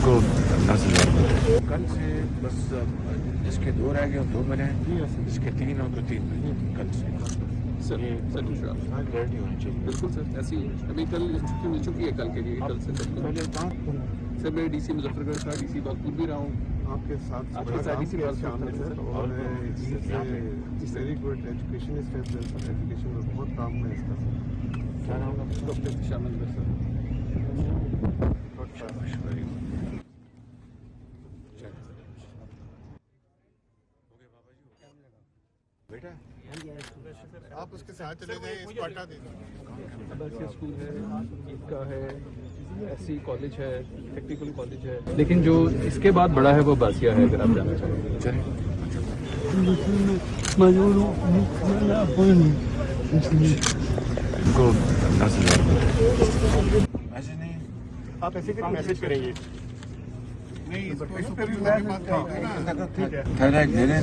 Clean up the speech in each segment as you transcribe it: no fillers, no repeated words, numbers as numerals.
को 10,000 कल से बस जिसके 2 रह गए 2 मिले, जिसके 3 हो तो 3 मिले कल से। सर क्लैरिटी होनी चाहिए। बिल्कुल सर, ऐसी अभी कल छुट्टी मिल चुकी है कल के लिए, कल से सर मैं डीसी मुजफ्फरगढ़ का डीसी बागपुर भी रहा हूँ आपके साथ डीसी बागपुर और वेरी गुड एजुकेशन एजुकेशन में बहुत काम है इसका। क्या नाम है डॉक्टर शामिल है सर। बेटा आप उसके साथ चले गए, इसको हटा दीजिए। बस स्कूल है, ईद का है, ऐसी कॉलेज है, टेक्निकल कॉलेज है, लेकिन जो इसके बाद बड़ा है वो बासिया है, अगर आप जाना चाहें। चलिए इनको 10,000 ऐसे नहीं, आप ऐसे करके मैसेज करेंगे। नहीं ठहरा एक दे दें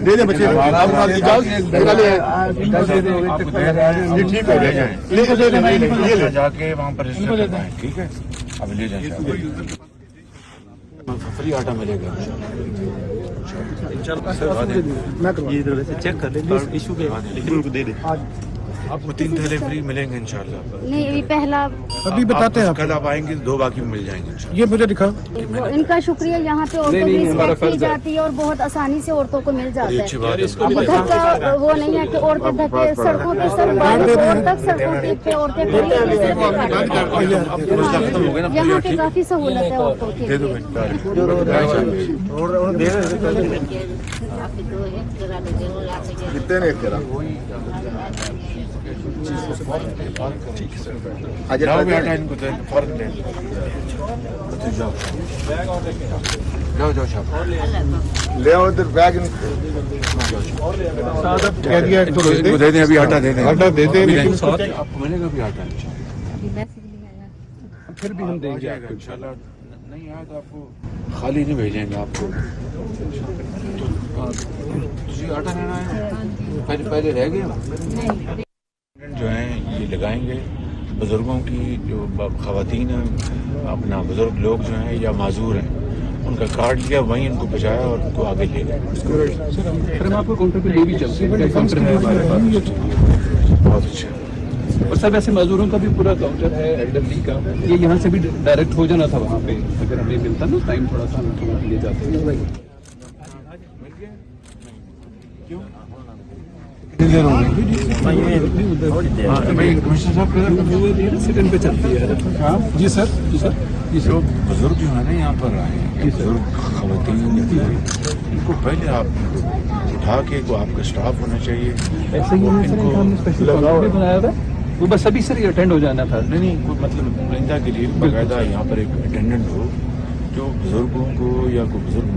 दे दे बच्चे, आप जाओ ये ठीक हो गया, ले ले जाके वहाँ पर रजिस्टर करवाएं, ठीक है? अब ले जाएं, फ्री आटा मिलेगा ये इधर से चेक कर लेंगे इशू के, लेकिन उनको दे दे। आपको 3 थैले फ्री मिलेंगे इंशाल्लाह। नहीं अभी पहला अभी बताते हैं। कल आप आएंगे 2 बाकी मिल जाएंगे इंशाल्लाह। ये मुझे दिखाओ। इनका शुक्रिया, यहाँ पे औरतों की रिस्पेक्ट की जाती है और बहुत आसानी से औरतों को मिल जाता है। अच्छी बात है। अब धक्का वो नहीं है कि औरतें धक्के सड़कों पे सब तक सड़कों पे औरतें खड़ी हैं। यहाँ पे काफी सहूलत है औरतों की। कितने ने करा जाओ भी आटा इनको दे, फर्क दे जाओ जाओ शाबाश ले आओ इधर बैग कह दिया इनको दे दें, अभी आटा दे दें, आटा दे दें, लेकिन आपको मिलेगा भी आटा फिर भी हम देंगे इंशाल्लाह। नहीं आया तो आपको खाली नहीं भेजेंगे आपको। तो आटा लेना है, पहले रह गए जो हैं ये लगाएंगे बुज़ुर्गों की, जो ख़वातीन हैं, अपना बुज़ुर्ग लोग जो हैं या माजूर हैं, उनका कार्ड लिया, वहीं इनको बचाया और उनको आगे ले गए। सर हम आपको काउंटर पे ले भी चलते हैं, काउंटर है हमारे पास। बहुत अच्छा। और सर वैसे मजदूरों का भी पूरा काउंटर है एल्डरली का, ये यहाँ से भी डायरेक्ट हो जाना था वहाँ पे, अगर हमें मिलता ना टाइम थोड़ा सा हम थोड़ा ले जाते हैं। कमिश्नर साहब सेकंड पे चलती है। जी सर जी सर जी सर। बुजुर्ग जो है ना यहाँ पर आए हैं, बुजुर्ग ख़वातीन, इनको पहले आप उठा के को आपका स्टाफ होना चाहिए। ऐसे ही इनको बनाया था, वो बस अभी सर अटेंड हो जाना था। नहीं कोई मतलब परिंदा के लिए बाकायदा यहाँ पर एक अटेंडेंट हो जो बुजुर्गों को, या कोई बुजुर्ग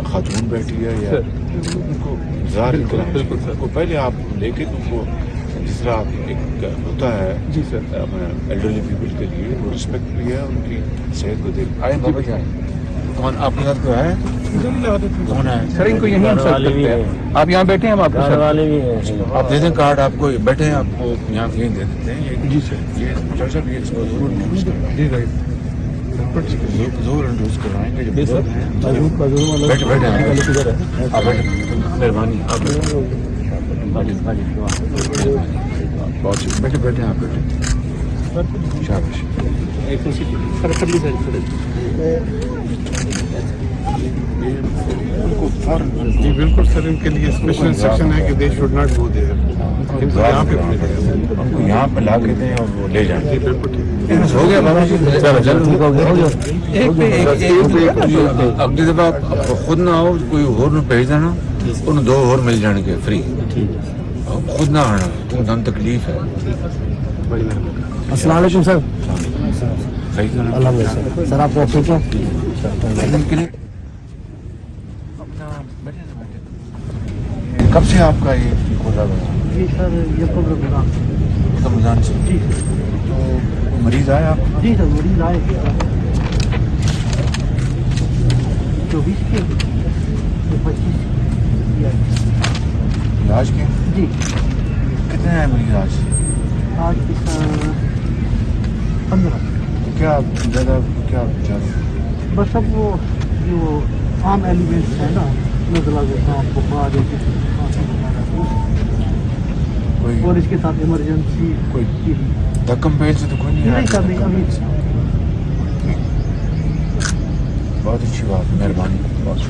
खातून बैठी है या उनको बिल्कुल सर को पहले आप लेके उनको जिस तरह आप एक होता है जी सर एल्डरली पीपल के लिए, वो रिस्पेक्ट भी है, उनकी सेहत को देख आए बाबा जी आए। कौन आपके साथ को है? कौन है सर? इनको यहीं हम सर्व करते हैं, आप यहाँ बैठे हैं, हम आपको वाले भी हैं। आप दे दें कार्ड, आपको बैठे हैं, आपको यहाँ यहीं दे देते हैं। जी सर। ये चर्चा भी इसको जरूर जी राइट जरूर इंट्रोड्यूस करवाएंगे। जब बुजुर्ग हैं बैठे बैठे आप बैठे, मेहरबानी आप बहुत बैठे बैठे आप बैठे, शाबाश। जी बिल्कुल सर, इनके लिए स्पेशल इंस्ट्रक्शन है कि they should not go there. यहाँ पे हमको यहाँ पे ला के दें और वो ले जाएं। बिल्कुल ठीक हो गया बाबा जी, अगली दफा खुद ना आओ, कोई और न भेज देना, उन 2 और मिल जाएंगे फ्री। खुद ना आना, तो हम तकलीफ है। अस्सलाम वालेकुम सर। सही सर आप ठीक है? कब से आपका ये खोला हुआ? जी सर ये रमजान से। जी तो मरीज आए आप? जी सर मरीज आए 24 के 25 इलाज के? जी। कितने हैं मरीज आज? आज 15। क्या ज़्यादा क्या बस सब वो जो आम एलिमेंट्स है ना, नज़ला जुकाम बुखार कोई और इसके साथ इमरजेंसी कोई धक्कम पेल से तो कोई नहीं नहीं सर, नहीं अभी बहुत अच्छी बात, मेहरबानी बहुत।